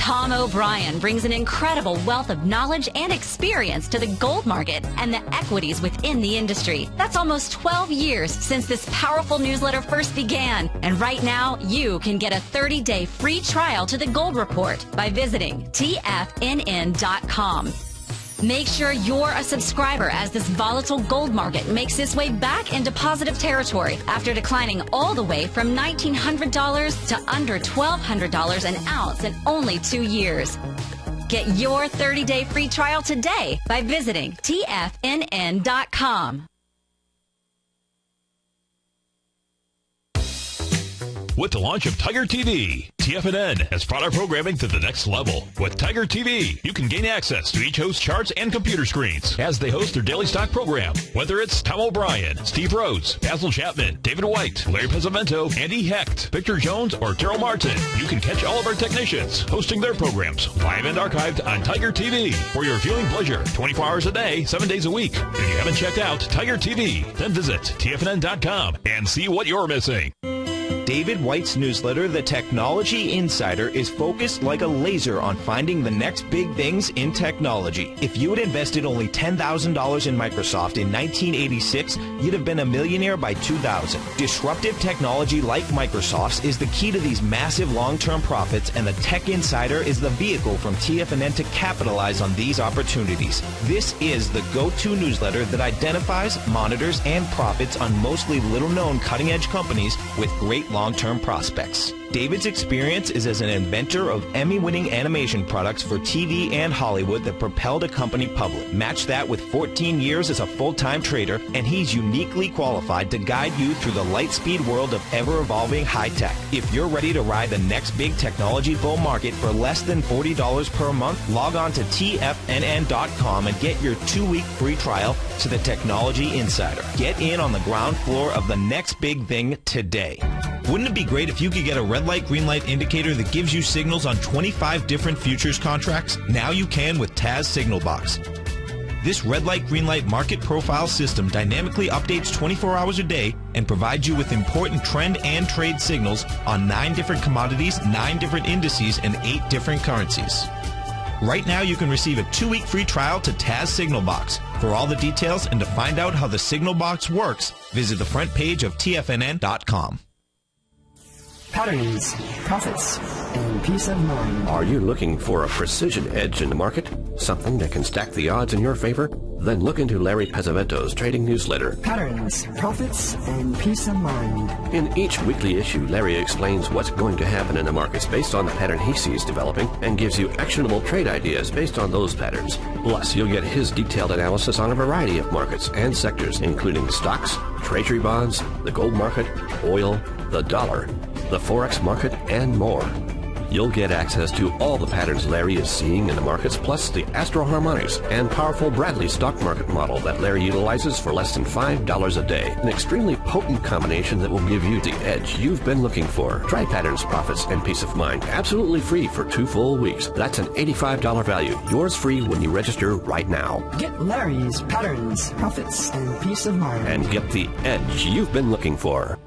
Tom O'Brien brings an incredible wealth of knowledge and experience to the gold market and the equities within the industry. That's almost 12 years since this powerful newsletter first began. And right now, you can get a 30-day free trial to the Gold Report by visiting TFNN.com. Make sure you're a subscriber as this volatile gold market makes its way back into positive territory after declining all the way from $1,900 to under $1,200 an ounce in only 2 years. Get your 30-day free trial today by visiting TFNN.com. With the launch of Tiger TV, TFNN has brought our programming to the next level. With Tiger TV, you can gain access to each host's charts and computer screens as they host their daily stock program. Whether it's Tom O'Brien, Steve Rhodes, Basil Chapman, David White, Larry Pezzamento, Andy Hecht, Victor Jones, or Terrell Martin, you can catch all of our technicians hosting their programs live and archived on Tiger TV for your viewing pleasure 24 hours a day, 7 days a week. If you haven't checked out Tiger TV, then visit TFNN.com and see what you're missing. David White's newsletter, The Technology Insider, is focused like a laser on finding the next big things in technology. If you had invested only $10,000 in Microsoft in 1986, you'd have been a millionaire by 2000. Disruptive technology like Microsoft's is the key to these massive long-term profits, and the Tech Insider is the vehicle from TFNN to capitalize on these opportunities. This is the go-to newsletter that identifies, monitors, and profits on mostly little-known cutting-edge companies with great long-term prospects. David's experience is as an inventor of Emmy-winning animation products for TV and Hollywood that propelled a company public. Match that with 14 years as a full-time trader, and he's uniquely qualified to guide you through the light-speed world of ever-evolving high-tech. If you're ready to ride the next big technology bull market for less than $40 per month, log on to TFNN.com and get your 2-week free trial to the Technology Insider. Get in on the ground floor of the next big thing today. Wouldn't it be great if you could get a red light, green light indicator that gives you signals on 25 different futures contracts? Now you can with Taz Signal Box. This red light, green light market profile system dynamically updates 24 hours a day and provides you with important trend and trade signals on 9 different commodities, 9 different indices, and 8 different currencies. Right now you can receive a 2-week free trial to Taz Signal Box. For all the details and to find out how the Signal Box works, visit the front page of TFNN.com. Patterns, profits, and peace of mind. Are you looking for a precision edge in the market? Something that can stack the odds in your favor? Then look into Larry Pezzamento's trading newsletter. Patterns, profits, and peace of mind. In each weekly issue, Larry explains what's going to happen in the markets based on the pattern he sees developing and gives you actionable trade ideas based on those patterns. Plus, you'll get his detailed analysis on a variety of markets and sectors, including stocks, treasury bonds, the gold market, oil, the dollar, the Forex market, and more. You'll get access to all the patterns Larry is seeing in the markets, plus the Astro Harmonics and powerful Bradley stock market model that Larry utilizes for less than $5 a day. An extremely potent combination that will give you the edge you've been looking for. Try Patterns, Profits, and Peace of Mind absolutely free for 2 full weeks. That's an $85 value. Yours free when you register right now. Get Larry's Patterns, Profits, and Peace of Mind. And get the edge you've been looking for.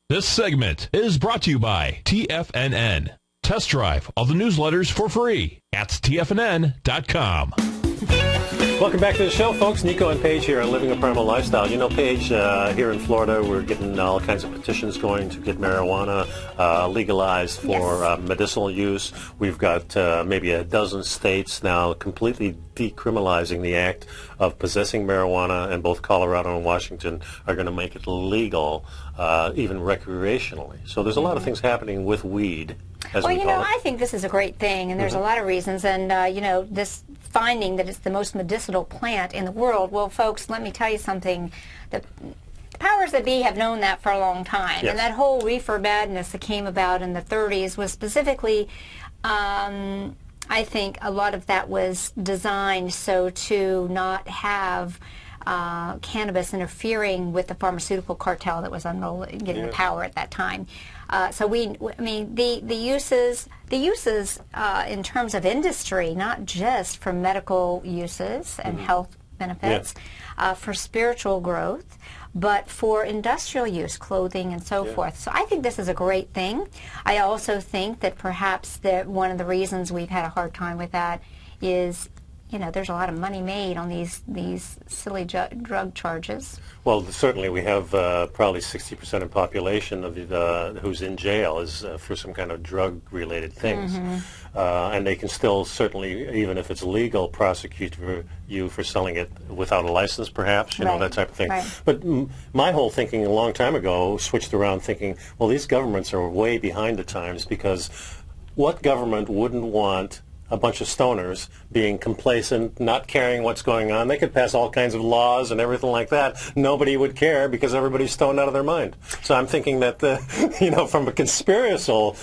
This segment is brought to you by TFNN. Test drive all the newsletters for free at TFNN.com. Welcome back to the show, folks. Nico and Paige here on Living a Primal Lifestyle. You know, Paige, here in Florida, we're getting all kinds of petitions going to get marijuana legalized for medicinal use. We've got maybe a dozen states now completely decriminalizing the act of possessing marijuana, and both Colorado and Washington are going to make it legal, even recreationally. So there's a lot of things happening with weed, as we call it. I think this is a great thing, and there's a lot of reasons. And, this finding that it's the most medicinal plant in the world, well, folks, let me tell you something. The powers that be have known that for a long time. Yes. And that whole reefer madness that came about in the 30s was specifically, I think a lot of that was designed so to not have cannabis interfering with the pharmaceutical cartel that was getting the power at that time. The uses in terms of industry, not just for medical uses and health benefits, for spiritual growth, but for industrial use, clothing and so forth. So I think this is a great thing. I also think that perhaps one of the reasons we've had a hard time with that is, you know, there's a lot of money made on these silly drug charges. Well, certainly we have probably 60% of the population of who's in jail is for some kind of drug-related things. And they can still certainly, even if it's legal, prosecute you for selling it without a license, perhaps, you know, that type of thing. But my whole thinking a long time ago switched around thinking, well, these governments are way behind the times, because what government wouldn't want a bunch of stoners being complacent, not caring what's going on? They could pass all kinds of laws and everything like that. Nobody would care because everybody's stoned out of their mind. So I'm thinking that, you know, from a conspiratorial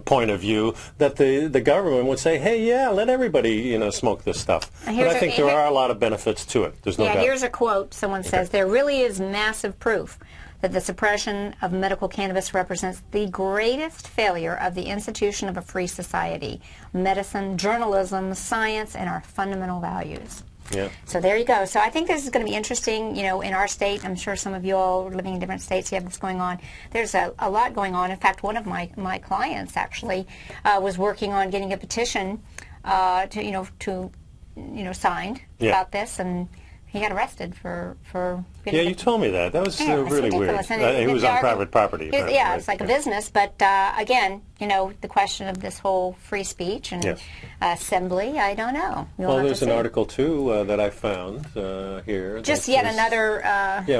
point of view, that the government would say, hey, yeah, let everybody, you know, smoke this stuff. But I think there are a lot of benefits to it. There's no doubt. Here's a quote. Someone says, there really is massive proof that the suppression of medical cannabis represents the greatest failure of the institution of a free society, medicine, journalism, science, and our fundamental values. Yeah. So there you go. So I think this is going to be interesting, you know, in our state. I'm sure some of you all living in different states, you have this going on. There's a lot going on. In fact, one of my clients actually was working on getting a petition to signed about this, and he got arrested for yeah, you told me that. That was really weird. It was on private property. Yeah, it's like a business. But again, you know, the question of this whole free speech and assembly, I don't know. Well, there's an article, too, that I found here. Just yet another...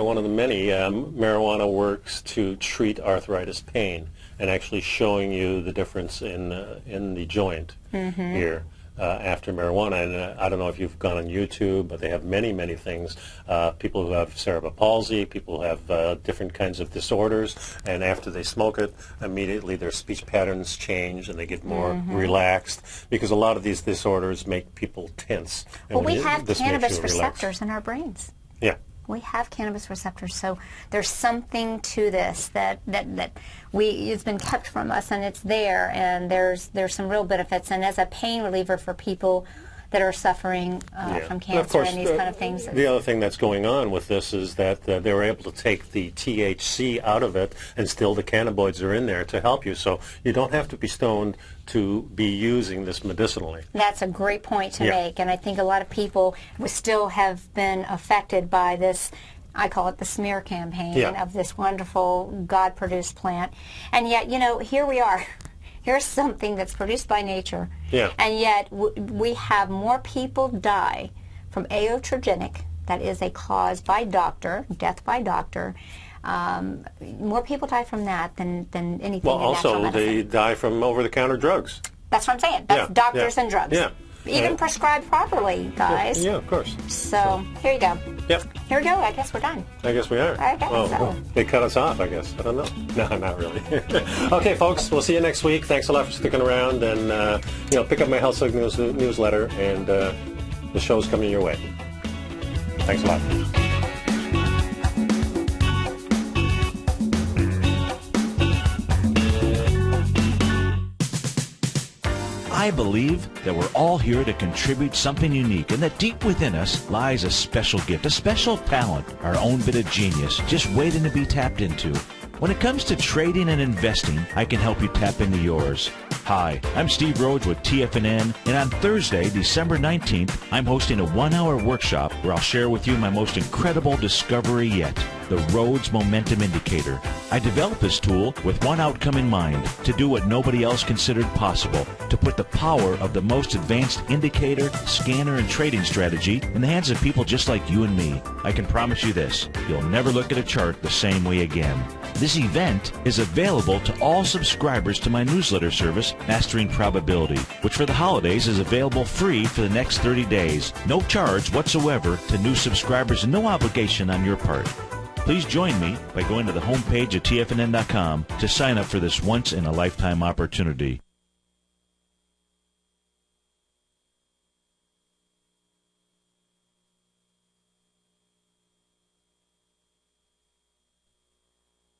one of the many. Marijuana works to treat arthritis pain, and actually showing you the difference in the joint here. After marijuana, and I don't know if you've gone on YouTube, but they have many, many things. People who have cerebral palsy, people who have different kinds of disorders, and after they smoke it, immediately their speech patterns change and they get more relaxed, because a lot of these disorders make people tense. Well, we have cannabis receptors in our brains. Yeah. We have cannabis receptors, so there's something to this that it's been kept from us, and it's there, and there's some real benefits. And as a pain reliever for people that are suffering from cancer and these kind of things. The other thing that's going on with this is that they were able to take the THC out of it, and still the cannabinoids are in there to help you. So you don't have to be stoned to be using this medicinally. That's a great point to make, and I think a lot of people still have been affected by this, I call it the smear campaign of this wonderful God-produced plant. And yet, you know, here we are. Here's something that's produced by nature, and yet we have more people die from iatrogenic, that is a cause by doctor, death by doctor. More people die from that than anything in natural medicine. Well, also they die from over-the-counter drugs. That's what I'm saying. That's doctors and drugs. Yeah. Even prescribed properly, guys. Yeah, of course. So here you go. Yep. Here we go. I guess we're done. I guess we are. Okay, so. They cut us off, I guess. I don't know. No, not really. Okay, folks, we'll see you next week. Thanks a lot for sticking around, and pick up my Health Signals newsletter, and the show's coming your way. Thanks a lot. I believe that we're all here to contribute something unique, and that deep within us lies a special gift, a special talent, our own bit of genius, just waiting to be tapped into. When it comes to trading and investing, I can help you tap into yours. Hi, I'm Steve Rhodes with TFNN, and on Thursday, December 19th, I'm hosting a 1-hour workshop where I'll share with you my most incredible discovery yet, the Rhodes Momentum Indicator. I developed this tool with one outcome in mind, to do what nobody else considered possible, to put the power of the most advanced indicator, scanner, and trading strategy in the hands of people just like you and me. I can promise you this, you'll never look at a chart the same way again. This event is available to all subscribers to my newsletter service, Mastering Probability, which for the holidays is available free for the next 30 days. No charge whatsoever to new subscribers and no obligation on your part. Please join me by going to the homepage at TFNN.com to sign up for this once-in-a-lifetime opportunity.